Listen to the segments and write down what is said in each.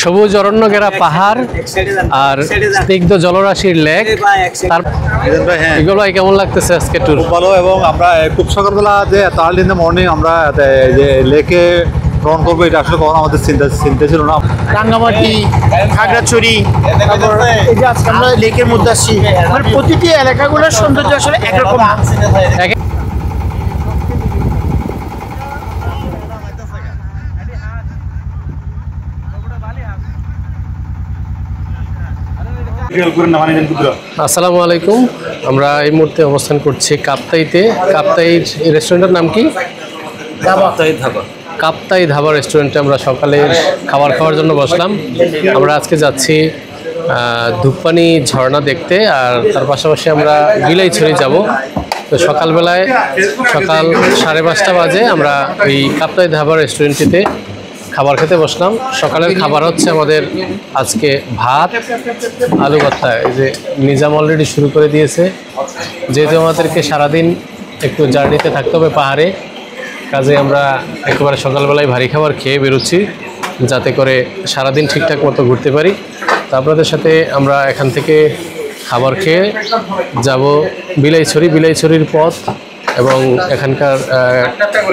সবুজ অরণ্য ঘেরা পাহাড় আর স্নিগ্ধ জলরাশির লেক। তার এগুলো কেমন লাগতেছে আজকে ট্যুর? খুব ভালো, এবং আমরা খুব সকালবেলা যে আর্লি ইন দ্য মর্নিং আমরা যে লেকে ভ্রমণ করবো এটা আসলে কখনো আমাদের চিন্তা ছিল না। রাঙ্গামাটি, খাগড়াছড়ি, তারপর এই যে আজকে আমরা লেকের মধ্যে আসছি, মানে প্রতিটি এলাকাগুলোর সৌন্দর্য আসলে একরকম। আসসালামু আলাইকুম, আমরা এই মুহূর্তে অবস্থান করছি কাপ্তাইতে। কাপ্তাই রেস্টুরেন্টের নাম কি? কাপ্তাই ধাবা রেস্টুরেন্টে আমরা সকালের খাবার খাওয়ার জন্য বসলাম। আমরা আজকে যাচ্ছি ধূপপানি ঝর্ণা দেখতে, আর তার পাশাপাশি আমরা বিলাইছড়ি যাব। তো সকালবেলায় সকাল 5:30 বাজে আমরা এই কাপ্তাই ধাবা রেস্টুরেন্টটিতে খাবার খেতে বসলাম। সকালের খাবার হচ্ছে আমাদের আজকে ভাত, আলু ভর্তা। এই যে নিজাম অলরেডি শুরু করে দিয়েছে, যেহেতু আমাদেরকে সারাদিন একটু জার্নিতে থাকতে হবে পাহাড়ে, কাজে আমরা একেবারে সকালবেলায় ভারী খাবার খেয়ে বেরোচ্ছি যাতে করে সারাদিন ঠিকঠাক মতো ঘুরতে পারি। তো আপনাদের সাথে আমরা এখান থেকে খাবার খেয়ে যাব বিলাইছড়ি। বিলাইছড়ির পথ এবং এখানকার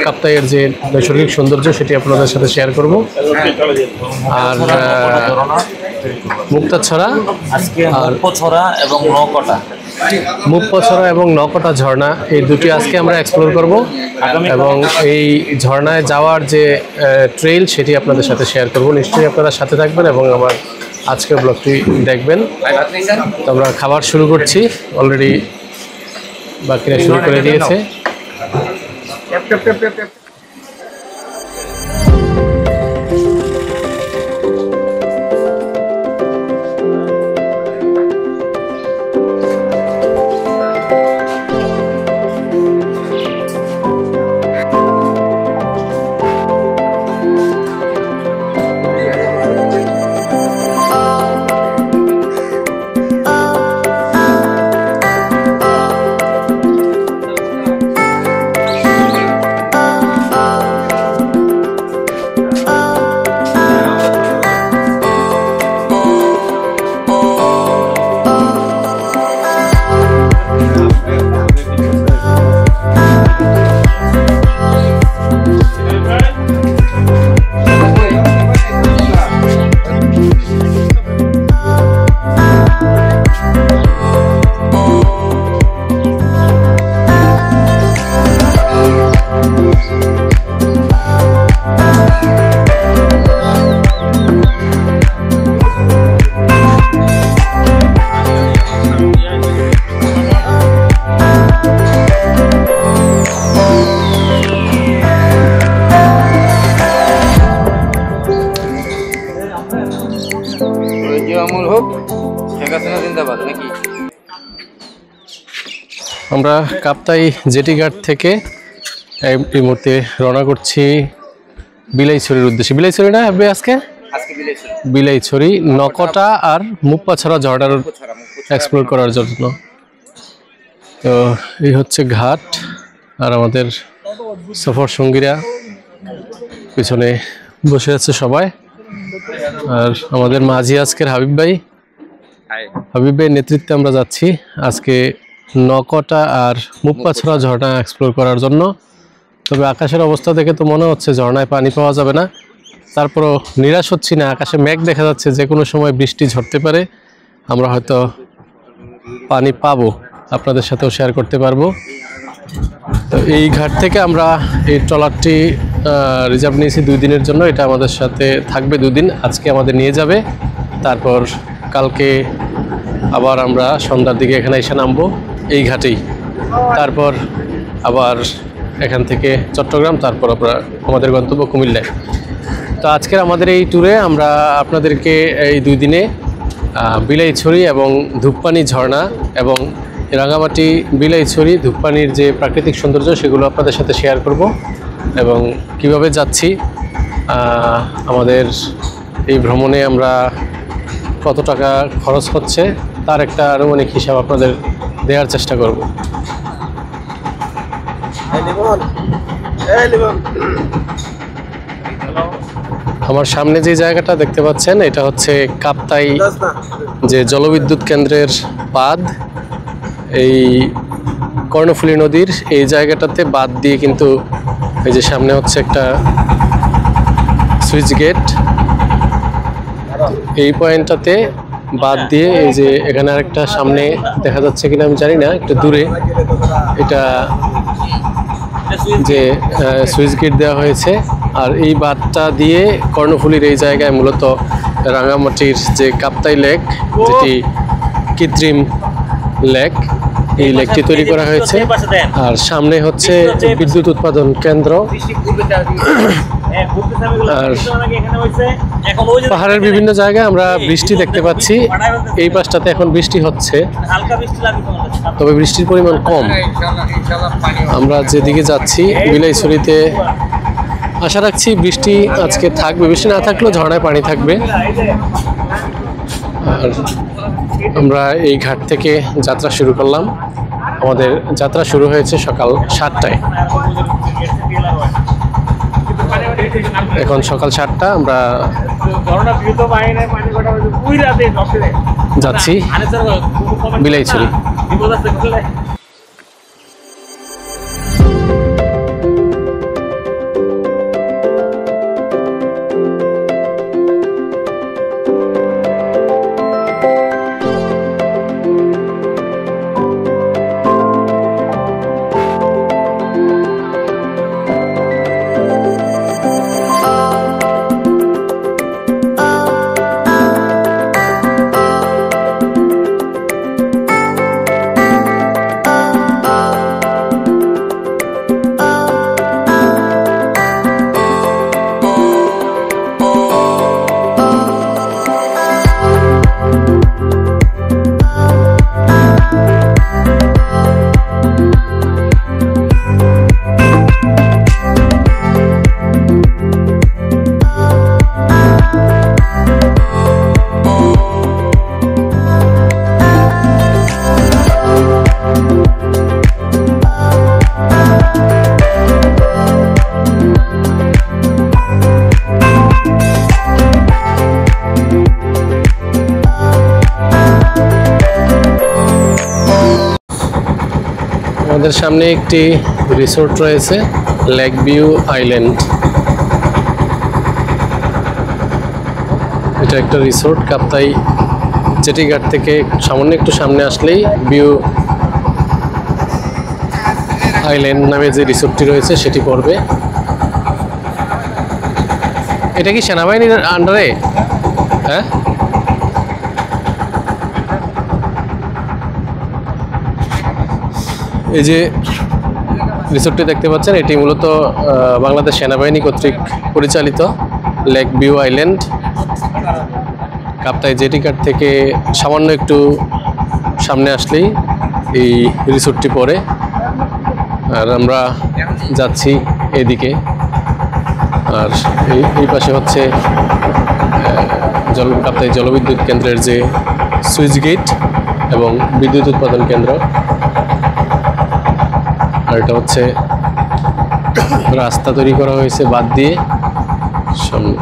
কাপ্তাইয়ের যে নৈসর্গিক সৌন্দর্য সেটি আপনাদের সাথে শেয়ার করব। আর মুক্তাছড়া, মুক্তাছড়া এবং নকটা ঝর্ণা, এই দুটি আজকে আমরা এক্সপ্লোর করব, এবং এই ঝর্ণায় যাওয়ার যে ট্রেইল সেটি আপনাদের সাথে শেয়ার করব। নিশ্চয়ই আপনারা সাথে থাকবেন এবং আমার আজকের ব্লগটি দেখবেন। তো আমরা খাবার শুরু করছি, অলরেডি বাকিরা শুরু করে দিয়েছে। আমরা কাপ্তাই জেটি ঘাট থেকে এই মুহূর্তে রওনা করছি বিলাইছড়ির উদ্দেশ্যে। বিলাইছড়ি না হবে আজকে? বিলাইছড়ি, নকটা আর মুক্তাছড়া ঝর্ণার এক্সপ্লোর করার জন্য। তো এই হচ্ছে ঘাট, আর আমাদের সফর সঙ্গীরা পিছনে বসে আছে সবাই। আর আমাদের মাঝি আজকের হাবিব ভাইয়ের নেতৃত্বে আমরা যাচ্ছি আজকে নকটা আর মুক্তাছড়া ঝর্ণা এক্সপ্লোর করার জন্য। তবে আকাশের অবস্থা দেখে তো মনে হচ্ছে ঝর্ণায় পানি পাওয়া যাবে না, তারপরও নিরাশ হচ্ছি না। আকাশে মেঘ দেখা যাচ্ছে, যে কোনো সময় বৃষ্টি ঝরতে পারে, আমরা হয়তো পানি পাবো, আপনাদের সাথেও শেয়ার করতে পারবো। তো এই ঘাট থেকে আমরা এই ট্রলারটি রিজার্ভ নিয়েছি 2 দিনের জন্য। এটা আমাদের সাথে থাকবে 2 দিন, আজকে আমাদের নিয়ে যাবে, তারপর কালকে আবার আমরা সন্ধ্যার দিকে এখানে এসে নামবো এই ঘাটেই। তারপর আবার এখান থেকে চট্টগ্রাম, তারপর আমরা আমাদের গন্তব্য কুমিল্লায়। তো আজকের আমাদের এই ট্যুরে আমরা আপনাদেরকে এই 2 দিনে বিলাইছড়ি এবং ধূপপানি ঝর্ণা এবং রাঙ্গামাটি, বিলাইছড়ি, ধূপপানির যে প্রাকৃতিক সৌন্দর্য সেগুলো আপনাদের সাথে শেয়ার করব, এবং কিভাবে যাচ্ছি, আমাদের এই ভ্রমণে আমরা কত টাকা খরচ হচ্ছে তার একটা আনুমানিক হিসাব আপনাদের দেওয়ার চেষ্টা করব। আমার সামনে যে জায়গাটা দেখতে পাচ্ছেন এটা হচ্ছে কাপ্তাই যে জলবিদ্যুৎ কেন্দ্রের বাঁধ। এই কর্ণফুলী নদীর এই জায়গাটাতে বাঁধ দিয়ে কিন্তু এই যে সামনে হচ্ছে একটা সুইচ গেট, এই পয়েন্টটাতে বাদ দিয়ে এই যে এখানে আরেকটা সামনে দেখা যাচ্ছে কিনা আমি জানি না, একটু দূরে এটা যে সুইচ গেট দেওয়া হয়েছে। আর এই বাঁধটা দিয়ে কর্ণফুলীর এই জায়গায় মূলত রাঙামাটির যে কাপ্তাই লেক, যেটি কৃত্রিম লেক, এই লেকটি তৈরি করা হয়েছে। আর সামনে হচ্ছে বিদ্যুৎ উৎপাদন কেন্দ্র। আর পাহাড়ের বিভিন্ন জায়গায় আমরা বৃষ্টি দেখতে পাচ্ছি। এই পাশটাতে এখন বৃষ্টি হচ্ছে, তবে বৃষ্টির পরিমাণ কম। আমরা যেদিকে যাচ্ছি বিলাইছড়িতে, আশা রাখছি বৃষ্টি আজকে থাকবে, বৃষ্টি না থাকলেও ঝর্ণায় পানি থাকবে। আর আমরা এই ঘাট থেকে যাত্রা শুরু করলাম। আমাদের যাত্রা শুরু হয়েছে সকাল 7টায়। এখন সকাল 7টা, আমরা যাচ্ছি বিলাইছড়ি। আমাদের সামনে একটি রিসোর্ট রয়েছে, লেক ভিউ আইল্যান্ড। এটা একটা রিসোর্ট কাপ্তাই জেটি ঘাট থেকে সামান্য একটু সামনে আসলেই ভিউ আইল্যান্ড নামে যে রিসোর্টটি রয়েছে সেটি পড়বে। এটা কি সেনাবাহিনীর আন্ডারে? হ্যাঁ, এই যে রিসোর্টটি দেখতে পাচ্ছেন এটি মূলত বাংলাদেশ সেনাবাহিনী কর্তৃক পরিচালিত lake view island. Kaptai jetty ঘাট থেকে সামান্য একটু সামনে আসলেই এই রিসোর্টটি পড়ে। আর আমরা যাচ্ছি এদিকে। আর এই পাশে হচ্ছে কাপ্তাই জলবিদ্যুৎ কেন্দ্রের যে সুইচ গেট এবং বিদ্যুৎ উৎপাদন কেন্দ্র। আর এটা হচ্ছে রাস্তা তৈরি করা হয়েছে বাদ দিয়ে সামনে।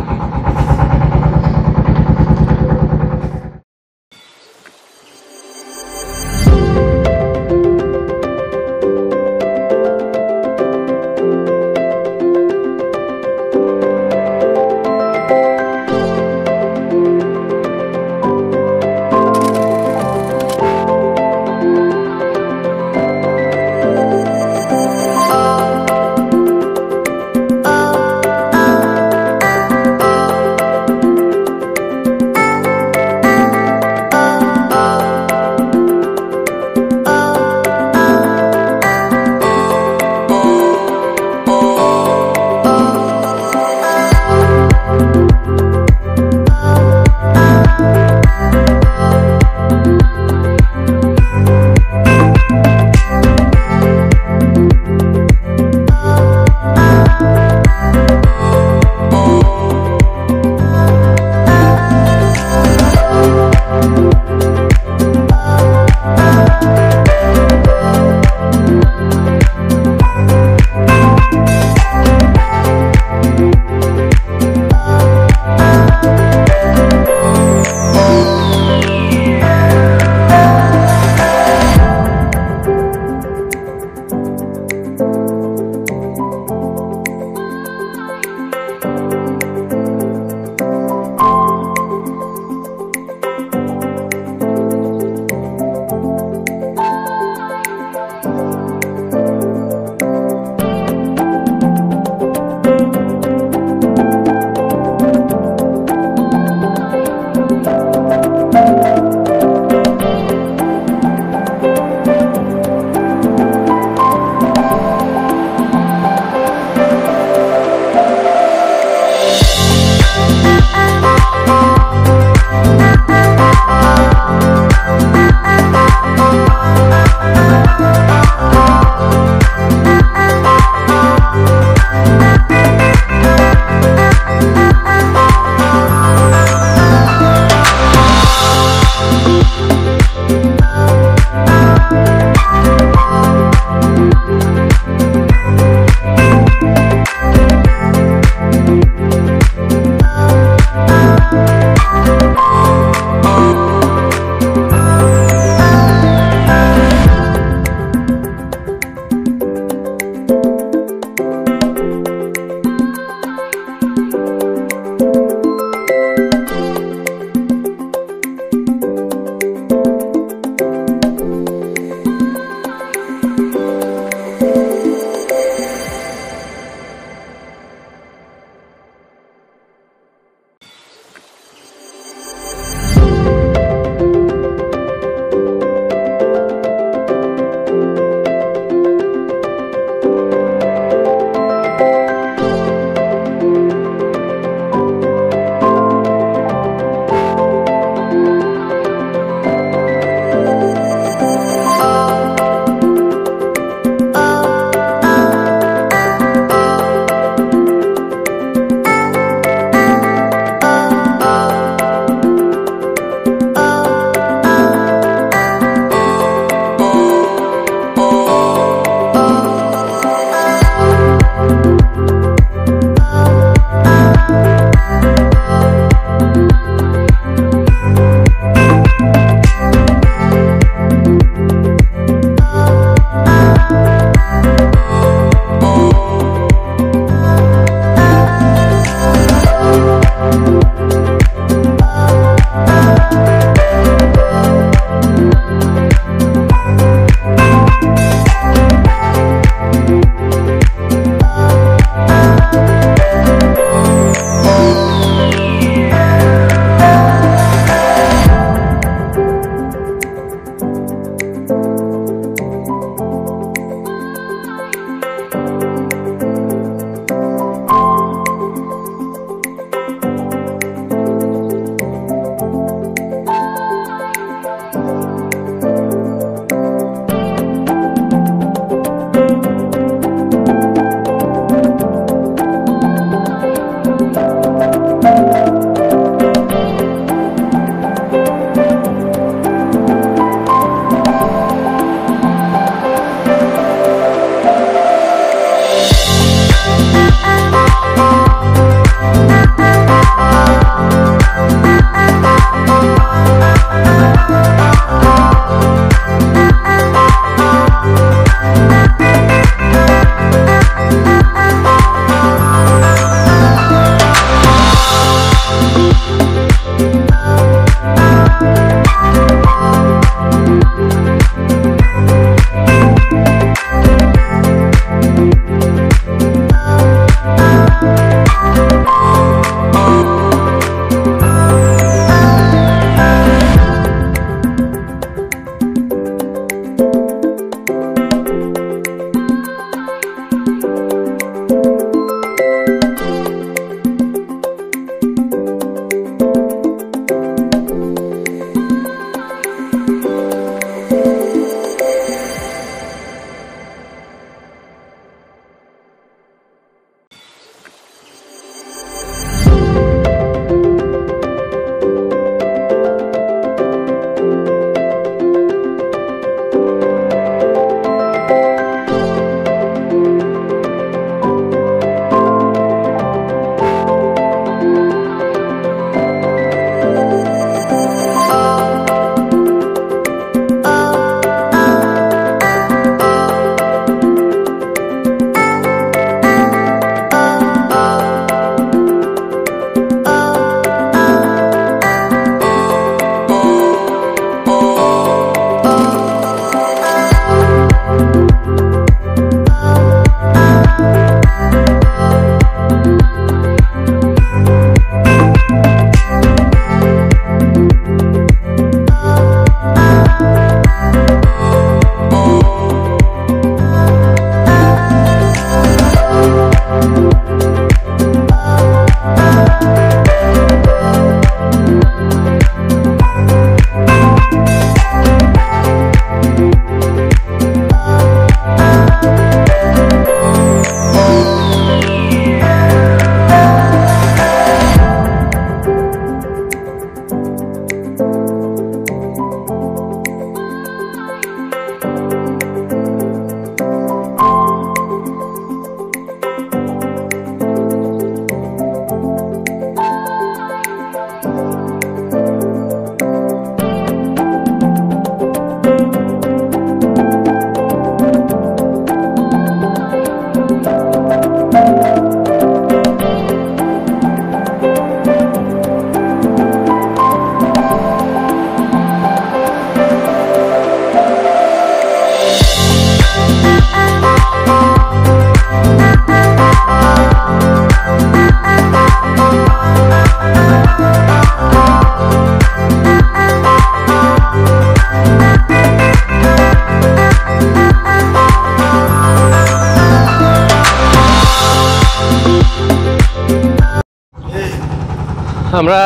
আমরা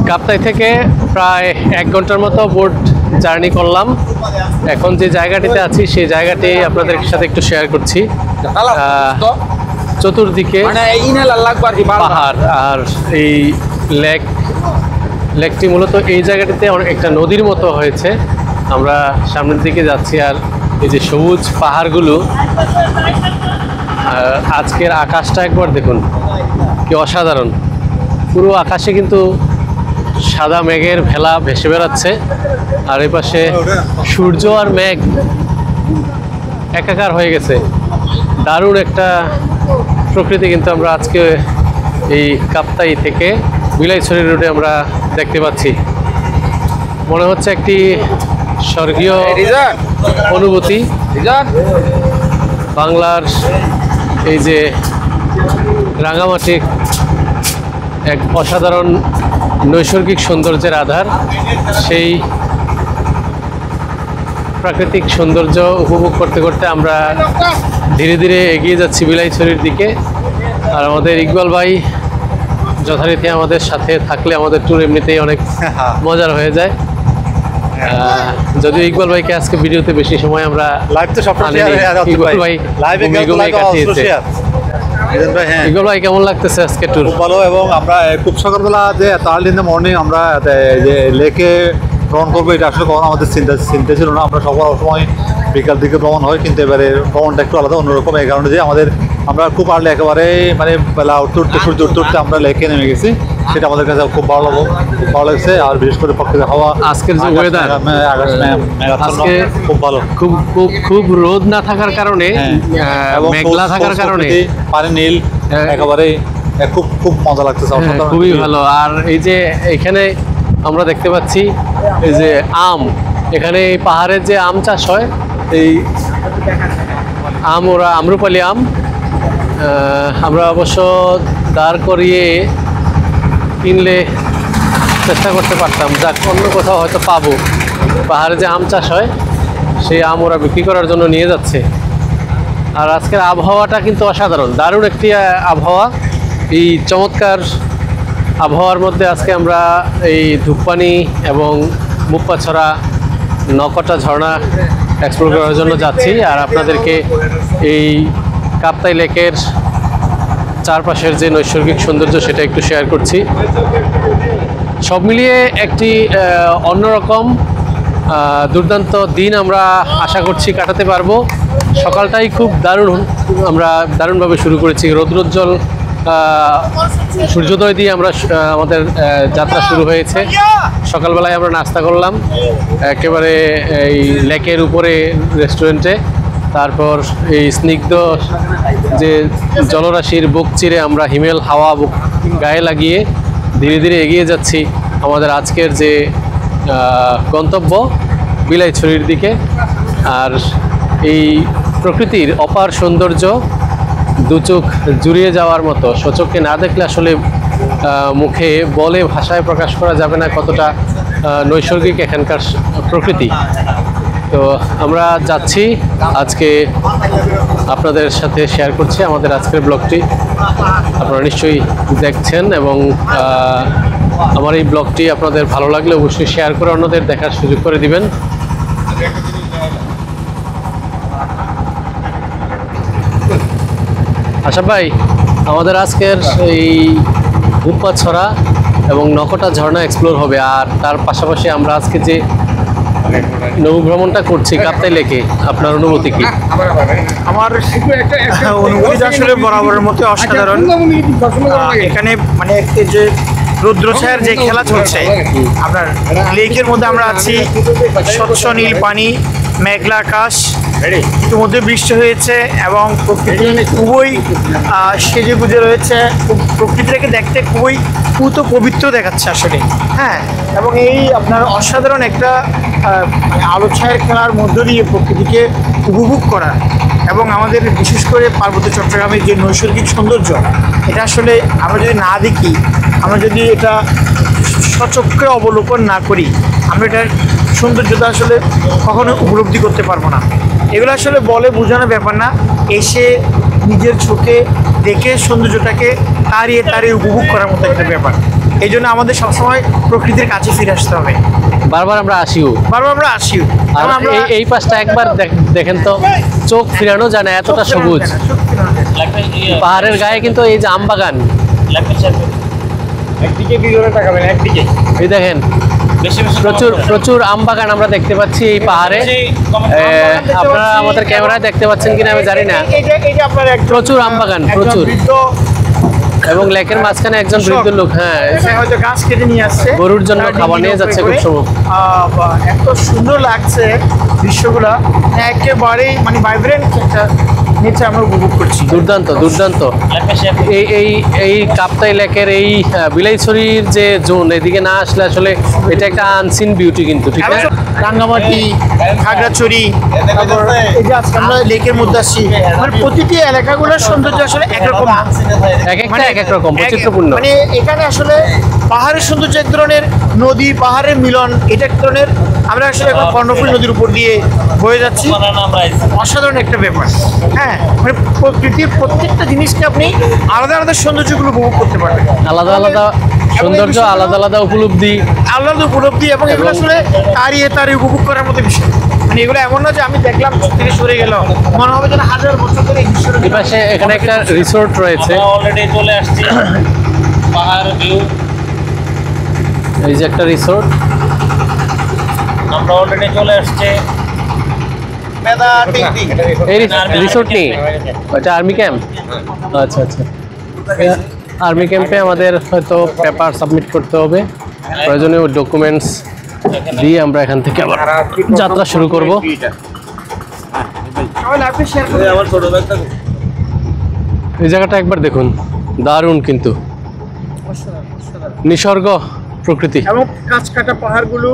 কাপ্তাই থেকে প্রায় 1 ঘন্টার মতো বোট জার্নি করলাম। এখন যে জায়গাটিতে আছি সেই জায়গাটি আপনাদের সাথে একটু শেয়ার করছি। চতুর্দিকে পাহাড় আর এই লেকটি মূলত এই জায়গাটিতে একটা নদীর মতো হয়েছে। আমরা সামনের দিকে যাচ্ছি আর এই যে সবুজ পাহাড়গুলো, আজকের আকাশটা একবার দেখুন কি অসাধারণ। পুরো আকাশে কিন্তু সাদা মেঘের ভেলা ভেসে বেড়াচ্ছে আর এই পাশে সূর্য আর মেঘ একাকার হয়ে গেছে। দারুণ একটা প্রকৃতি কিন্তু আমরা আজকে এই কাপ্তাই থেকে বিলাইছড়ি রোডে আমরা দেখতে পাচ্ছি। মনে হচ্ছে একটি স্বর্গীয় অনুভূতি। বাংলার এই যে রাঙামাটি এক অসাধারণ নৈসর্গিক সৌন্দর্যের আধার, সেই প্রাকৃতিক সৌন্দর্য উপভোগ করতে করতে আমরা ধীরে ধীরে এগিয়ে যাচ্ছি বিলাইছড়ির দিকে। আর আমাদের ইকবাল ভাই যথারীতি আমাদের সাথে থাকলে আমাদের ট্যুর এমনিতেই অনেক মজার হয়ে যায়। যদিও ইকবাল ভাইকে আজকে ভিডিওতে বেশি সময় আমরা ইকবাল ভাই কেমন লাগতেছে আজকে ট্যুর? খুব ভালো, এবং আমরা খুব সকালবেলা যে আর্লি ইন দ্য মর্নিং আমরা যে লেকে ভ্রমণ করবো এটা আসলে কখনো আমাদের চিন্তা ছিল না। আমরা সময় বিকাল দিকে ভ্রমণ হয়, কিন্তু এবারে ভ্রমণটা একটু আলাদা অন্যরকম। এই কারণে যে আমরা খুব আর্লি একেবারে মানে বেলা উঠতে সূর্য উঠতে আমরা লেকে নেমে গেছি, সেটা আমাদের কাছে খুব ভালো লাগছে। আর বিশেষ করে প্রকৃতির হাওয়া, আজকের যে ওয়েদার আজকে খুব ভালো, খুব রোদ না থাকার কারণে, মেঘলা থাকার কারণে পানি নীল, একেবারে খুব মজা লাগতেছে, খুবই ভালো। আর এই যে এখানে আমরা দেখতে পাচ্ছি এই যে আম, এখানে এই পাহাড়ের যে আম চাষ হয়, এই আম ওরা আম্রপালি আম, আমরা অবশ্য দাঁড় করিয়ে কিনলে চেষ্টা করতে পারতাম, যাক অন্য কোথাও হয়তো পাবো। পাহাড়ে যে আম চাষ হয় সেই আম ওরা বিক্রি করার জন্য নিয়ে যাচ্ছে। আর আজকের আবহাওয়াটা কিন্তু অসাধারণ, দারুণ একটি আবহাওয়া। এই চমৎকার আবহাওয়ার মধ্যে আজকে আমরা এই ধূপপানি এবং মুপ্পাছড়া নকটা ঝর্ণা এক্সপ্লোর করার জন্য যাচ্ছি। আর আপনাদেরকে এই কাপ্তাই লেকের চারপাশের যে নৈসর্গিক সৌন্দর্য সেটা একটু শেয়ার করছি। সব মিলিয়ে একটি অন্যরকম দুর্দান্ত দিন আমরা আশা করছি কাটাতে পারবো। সকালটাই খুব আমরা দারুণভাবে শুরু করেছি। রৌদ্রোজ্জ্বল সূর্যোদয় দিয়ে আমাদের যাত্রা শুরু হয়েছে। সকালবেলায় আমরা নাস্তা করলাম একেবারে এই লেকের উপরে রেস্টুরেন্টে। তারপর এই স্নিগ্ধ যে জলরাশির বুক চিরে আমরা হিমেল হাওয়া গায়ে লাগিয়ে ধীরে ধীরে এগিয়ে যাচ্ছি আমাদের আজকের যে গন্তব্য বিলাইছড়ির দিকে। আর এই প্রকৃতির অপার সৌন্দর্য দু চোখ জুড়িয়ে যাওয়ার মতো, সচক্ষে না দেখলে আসলে মুখে বলে ভাষায় প্রকাশ করা যাবে না কতটা নৈসর্গিক এখানকার প্রকৃতি। তো আমরা যাচ্ছি, আজকে আপনাদের সাথে শেয়ার করছি আমাদের আজকের ব্লগটি। আপনারা নিশ্চয়ই দেখছেন এবং আমার এই ব্লগটি আপনাদের ভালো লাগলে অবশ্যই শেয়ার করে অন্যদের দেখার সুযোগ করে দিবেন। আশা ভাই, আমাদের আজকের এই মুপ্পাছড়া এবং নকটা ঝর্ণা এক্সপ্লোর হবে। আর তার পাশাপাশি আমরা আজকে যে নৌ ভ্রমণটা করছি কাপ্তাই লেকে, আপনার অনুভূতি কি? আমার অনুভূতি আসলে বরাবরের মতো অসাধারণ। এখানে মানে যে রুদ্রছায়ার যে খেলা চলছে, আপনার লেকের মধ্যে আমরা আছি, স্বচ্ছ নীল পানি, মেঘলা আকাশ, ইতিমধ্যে বৃষ্টি হয়েছে এবং প্রকৃতি খুবই সেজে গুজে রয়েছে। প্রকৃতিটাকে দেখতে খুবই পুত পবিত্র দেখাচ্ছে আসলে। হ্যাঁ, এবং এই আপনার অসাধারণ একটা আলো ছায়ের খেলার মধ্য দিয়ে প্রকৃতিকে উপভোগ করা এবং আমাদের বিশেষ করে পার্বত্য চট্টগ্রামের যে নৈসর্গিক সৌন্দর্য, এটা আসলে আমরা যদি না দেখি, আমরা যদি এটা সচক্ষে অবলোকন না করি, আমরা এটার সৌন্দর্যতা আসলে কখনো উপলব্ধি করতে পারবো না। এগুলো আসলে বলে বোঝানোর ব্যাপার না, এসে নিজের চোখে দেখে সৌন্দর্যটাকে তাড়িয়ে উপভোগ করার মতো একটা ব্যাপার। এই জন্য আমাদের সবসময় প্রকৃতির কাছে ফিরে আসতে হবে। বারবার আমরা আসিও, বারবার আমরা আসিও। আর এই পাশটা একবার দেখেন তো, চোখ ফিরানো যায় না, এতটা সবুজ। পাহাড়ের গায়ে কিন্তু এই যে আম বাগান, একদিকে বিঘরে তাকাবেন, একদিকে এই দেখেন প্রচুর প্রচুর আম বাগান আমরা দেখতে পাচ্ছি এই পাহাড়ে। আপনারা আমাদের ক্যামেরায় দেখতে পাচ্ছেন কিনা আমি জানি না, আপনার প্রচুর আম বাগান, প্রচুর। এবং লেকের মাঝখানে একজন বৃদ্ধ লোক, হ্যাঁ, হয়তো গাছ কেটে নিয়ে আসছে, গরুর জন্য খাবার নিয়ে যাচ্ছে খুব সম্ভব। এত সুন্দর লাগছে দৃশ্যগুলা, একেবারেই মানে ভাইব্রেন্ট একটা নেচার আমরা উপভোগ করছি। দুর্দান্ত দুর্দান্ত। এই কাপ্তাই লেকের এই বিলাইছড়ির যে জোন, এদিকে না আসলে আসলে এটা একটা আনসিন বিউটি কিন্তু, ঠিক না? রাঙ্গামাটি, খাগড়াছড়ি, তারপর এই যে আজকে আমরা লেকের মধ্যে আসছি, মানে প্রতিটি এলাকাগুলোর সৌন্দর্য আসলে একরকম, এক একটা এক এক রকম বৈচিত্র্যপূর্ণ। মানে এখানে আসলে পাহাড়ের সৌন্দর্য এক ধরনের, নদী পাহাড়ের মিলন এটা এক ধরনের। আমরা আসলে এখন কর্ণফুলী নদীর উপর দিয়ে বয়ে যাচ্ছি, অসাধারণ একটা ব্যাপার। হ্যাঁ, মানে প্রকৃতির প্রত্যেকটা জিনিসকে আপনি আলাদা আলাদা সৌন্দর্যগুলো উপভোগ করতে পারবেন, আলাদা আলাদা সৌন্দর্য, আলাদা আলাদা উপলব্ধি, আলাদা উপলব্ধি, এবং এগুলো আসলে তারই উপভোগ করার মতো বিষয়। মানে এগুলো এমন না যে আমি দেখলাম থেকে সরে গেল, মনে হবে যেন হাজার বছর ধরে এই পাশে এখানে একটা রিসোর্ট রয়েছে। অলরেডি চলে আসছি পাহাড় ভিউ, এই যে একটা রিসোর্ট, আমরা অলরেডি চলে আসছে। এই রিসোর্ট নেই, এটা আর্মি ক্যাম্প। আচ্ছা আচ্ছা, আর্মি ক্যাম্পে আমাদের হয়তো পেপার সাবমিট করতে হবে, প্রয়োজনীয় ডকুমেন্টস দিয়ে আমরা এখান থেকে আবার যাত্রা শুরু করব। এই জায়গাটা একবার দেখুন, দারুণ কিন্তু, নিসর্গ প্রকৃতি। এবং কাঁচ কাটা পাহাড়গুলো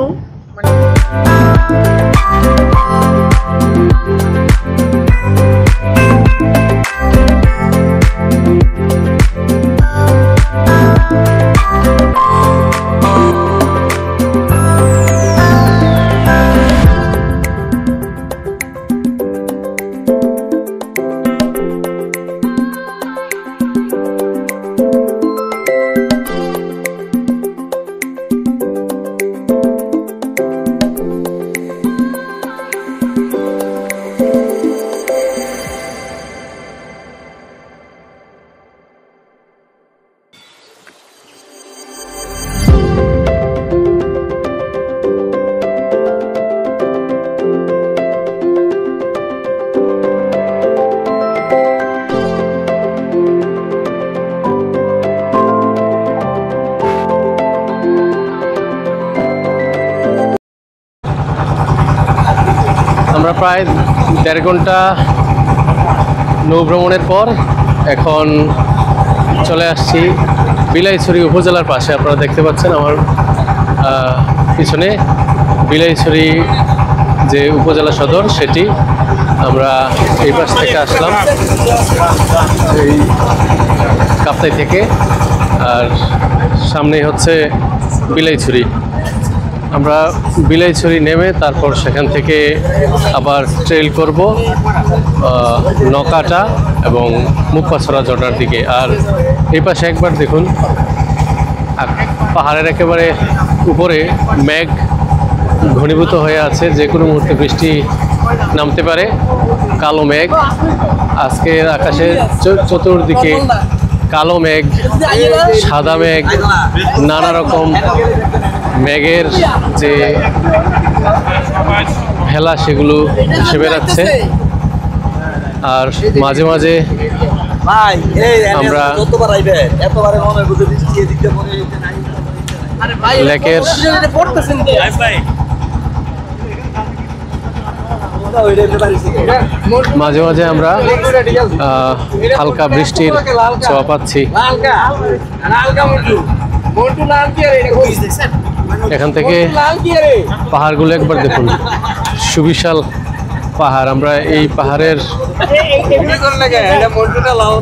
আমরা প্রায় 1.5 ঘন্টা নৌভ্রমণের পর এখন চলে আসছি বিলাইছড়ি উপজেলার পাশে। আপনারা দেখতে পাচ্ছেন আমার পিছনে বিলাইছড়ি যে উপজেলা সদর, সেটি। আমরা এই পাশ থেকে আসলাম, এই কাপ্তাই থেকে, আর সামনেই হচ্ছে বিলাইছড়ি। আমরা বিলাইছড়ি নেমে তারপর সেখান থেকে আবার ট্রেল করব নকাটা এবং মুক্তাছড়া ঝর্ণার দিকে। আর এই পাশে একবার দেখুন, পাহাড়ের একেবারে উপরে মেঘ ঘনীভূত হয়ে আছে, যে কোনো মুহূর্তে বৃষ্টি নামতে পারে। কালো মেঘ, আজকের আকাশে চতুর্দিকে কালো মেঘ, সাদা মেঘ, নানা রকম মেঘের যে ভেলা সেগুলো ভেসে বেড়াচ্ছে। আর মাঝে মাঝে আমরা লেকের মাঝে মাঝে আমরা হালকা বৃষ্টির ছোঁয়া পাচ্ছি। এখান থেকে পাহাড়গুলো একবার দেখুন, সুবিশাল পাহাড়। আমরা এই পাহাড়ের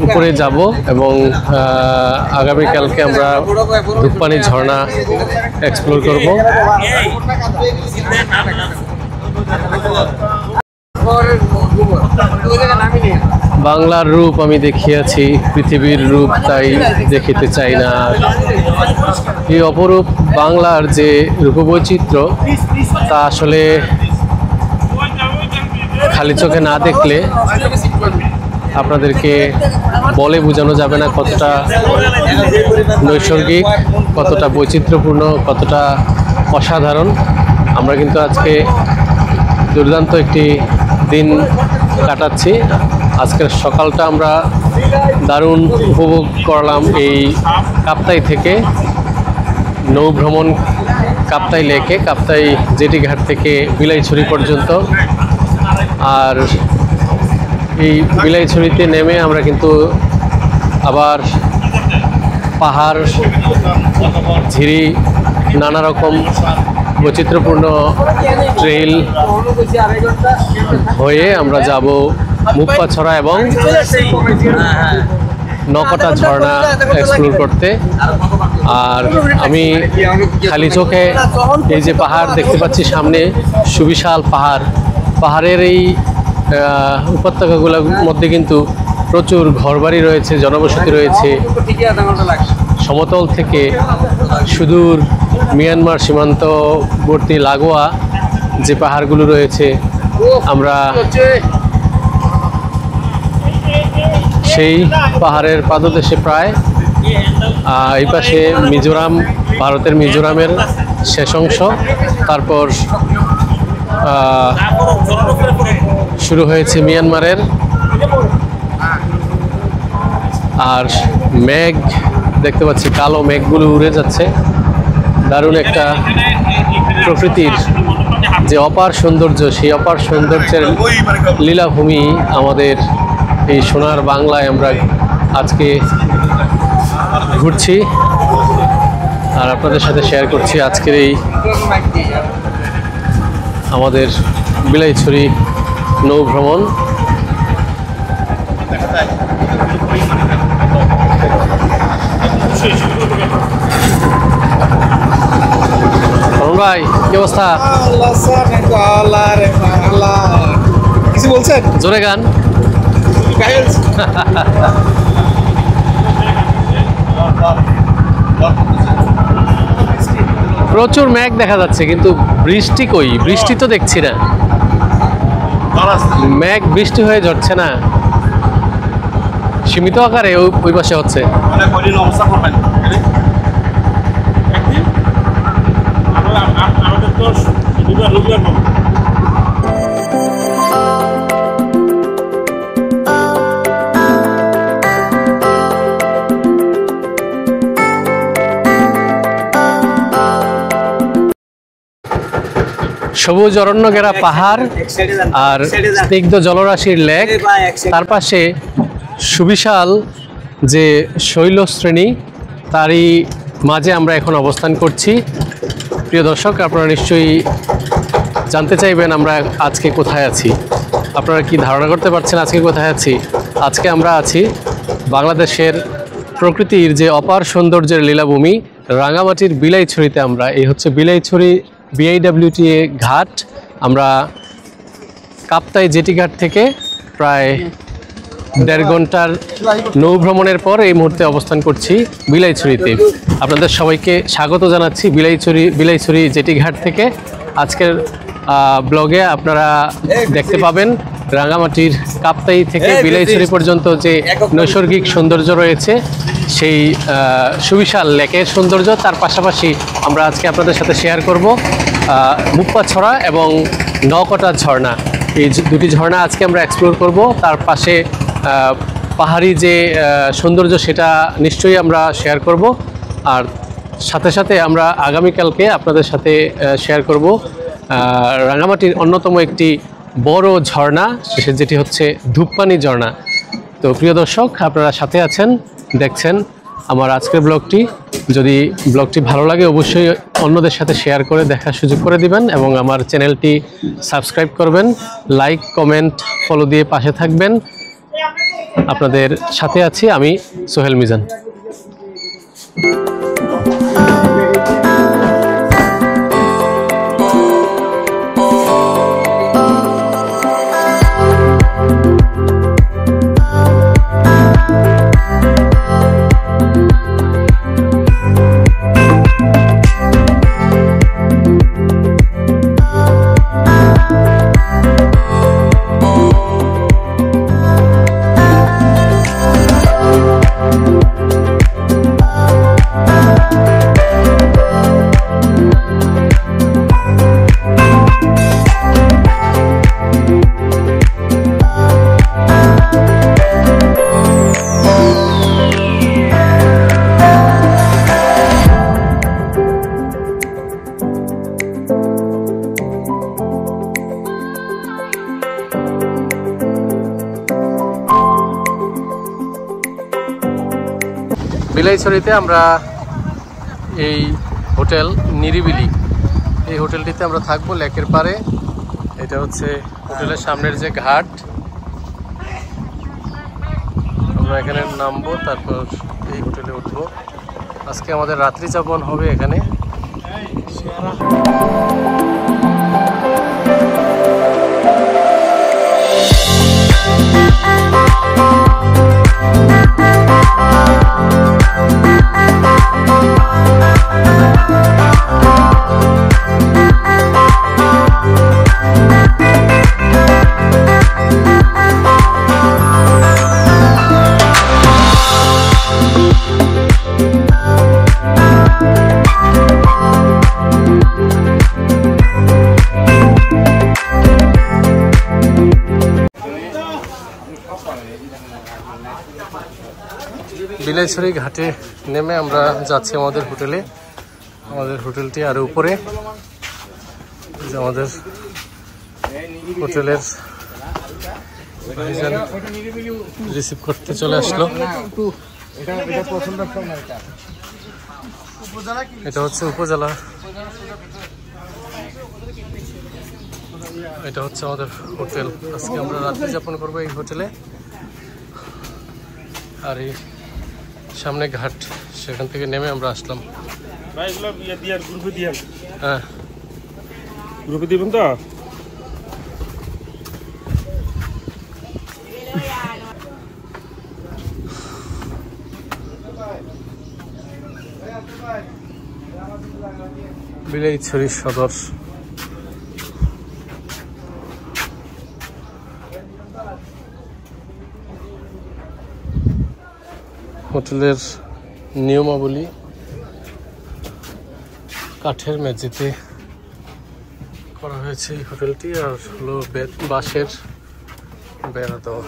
উপরে যাব এবং আগামীকালকে আমরা ধূপপানি ঝর্ণা এক্সপ্লোর করব। বাংলার রূপ আমি দেখিয়াছি, পৃথিবীর রূপ তাই দেখিতে চাই না। এই অপরূপ বাংলার যে রূপবৈচিত্র্য তা আসলে খালি চোখে না দেখলে আপনাদেরকে বলে বোঝানো যাবে না কতটা নৈসর্গিক, কতটা বৈচিত্র্যপূর্ণ, কতটা অসাধারণ। আমরা কিন্তু আজকে দুর্দান্ত একটি দিন কাটাচ্ছি। আজকের সকালটা আমরা দারুণ উপভোগ করলাম এই কাপ্তাই থেকে নৌ ভ্রমণ, কাপ্তাই লেকে, কাপ্তাই জেটি ঘাট থেকে বিলাইছড়ি পর্যন্ত। আর এই বিলাইছড়িতে নেমে আমরা কিন্তু আবার পাহাড়, ঝিরি, নানা রকম বৈচিত্র্যপূর্ণ ট্রেইল হয়ে আমরা যাব মুক্তাছড়া এবং নকটা ঝর্ণা এক্সপ্লোর করতে। আর আমি খালি চোখে এই যে পাহাড় দেখতে পাচ্ছি সামনে, সুবিশাল পাহাড়, পাহাড়ের এই উপত্যকাগুলোর মধ্যে কিন্তু প্রচুর ঘরবাড়ি রয়েছে, জনবসতি রয়েছে। সমতল থেকে সুদূর মিয়ানমার সীমান্তবর্তী লাগোয়া যে পাহাড়গুলো রয়েছে, আমরা সেই পাহাড়ের পাদদেশে প্রায়। এই পাশে মিজোরাম, ভারতের মিজোরামের শেষ অংশ, তারপর শুরু হয়েছে মিয়ানমারের। আর মেঘ দেখতে পাচ্ছি, কালো মেঘগুলো উড়ে যাচ্ছে। দারুণ একটা প্রকৃতির যে অপার সৌন্দর্য, সেই অপার সৌন্দর্যের লীলাভূমি আমাদের এই সোনার বাংলায় আমরা আজকে ঘুরছি আর আপনাদের সাথে শেয়ার করছি আজকের এই আমাদের বিলাইছড়ি নৌ ভ্রমণ। ভাই কি অবস্থা? কিছু বলছেন? জোরে গান। প্রচুর মেঘ দেখা যাচ্ছে কিন্তু বৃষ্টি কই? বৃষ্টি তো দেখছি না, মেঘ বৃষ্টি হয়ে ঝরছে না, সীমিত আকারে ওই পাশে হচ্ছে। সবুজ অরণ্য ঘেরা পাহাড় আর স্নিগ্ধ জলরাশির লেক, তার পাশে সুবিশাল যে শৈলশ্রেণী, তারই মাঝে আমরা এখন অবস্থান করছি। প্রিয় দর্শক, আপনারা নিশ্চয়ই জানতে চাইবেন আমরা আজকে কোথায় আছি। আপনারা কি ধারণা করতে পারছেন আজকে কোথায় আছি? আজকে আমরা আছি বাংলাদেশের প্রকৃতির যে অপার সৌন্দর্যের লীলাভূমি রাঙামাটির বিলাইছড়িতে। আমরা এই হচ্ছে বিলাইছড়ি BIWTA ঘাট। আমরা কাপ্তাই জেটি ঘাট থেকে প্রায় 1.5 ঘন্টার নৌ ভ্রমণের পর এই মুহূর্তে অবস্থান করছি বিলাইছড়িতে। আপনাদের সবাইকে স্বাগত জানাচ্ছি বিলাইছড়ি জেটি ঘাট থেকে। আজকের ব্লগে আপনারা দেখতে পাবেন রাঙামাটির কাপ্তাই থেকে বিলাইছড়ি পর্যন্ত যে নৈসর্গিক সৌন্দর্য রয়েছে, সেই সুবিশাল লেকের সৌন্দর্য। তার পাশাপাশি আমরা আজকে আপনাদের সাথে শেয়ার করব মুক্তাছড়া এবং নকটা ঝর্ণা। এই দুটি ঝর্ণা আজকে আমরা এক্সপ্লোর করব। তার পাশে পাহাড়ি যে সৌন্দর্য সেটা নিশ্চয়ই আমরা শেয়ার করব। আর সাথে সাথে আমরা আগামীকালকে আপনাদের সাথে শেয়ার করব রাঙামাটির অন্যতম একটি বড় ঝর্ণা, যেটি হচ্ছে ধূপপানি ঝর্ণা। তো প্রিয় দর্শক, আপনারা সাথে আছেন, দেখছেন আমার আজকের ব্লগটি। যদি ব্লগটি ভালো লাগে অবশ্যই অন্যদের সাথে শেয়ার করে দেখার সুযোগ করে দিবেন এবং আমার চ্যানেলটি সাবস্ক্রাইব করবেন, লাইক, কমেন্ট, ফলো দিয়ে পাশে থাকবেন। আপনাদের সাথে আছি আমি, সোহেল মিজান। বিলাইছড়িতে আমরা এই হোটেল নিরিবিলি, এই হোটেলটিতে আমরা থাকবো লেকের পাড়ে। এটা হচ্ছে হোটেলের সামনের যে ঘাট, আমরা এখানে নামবো, তারপর এই হোটেলে উঠবো। আজকে আমাদের রাত্রি যাপন হবে এখানে। বিলাইছড়ি ঘাটে নেমে আমরা যাচ্ছি আমাদের হোটেলে। আমাদের হোটেলটি আরো উপরে, যে আমাদের হোটেলের রিসিভ করতে চলে আসলো। এটা হচ্ছে উপজেলা, এটা হচ্ছে আমাদের হোটেল। আজকে আমরা রাত্রি যাপন করবো এই হোটেলে। আর এই সামনে ঘাট, সেখান থেকে নেমে আমরা আসলাম। হ্যাঁ, গ্রুপে দিবেন তো। বিলাইছড়ি সদর। হোটেলের নিয়মাবলী, কাঠের মেঝেতে করা হয়েছে এই হোটেলটি, আর হলো বাঁশের বেড়া দেওয়া।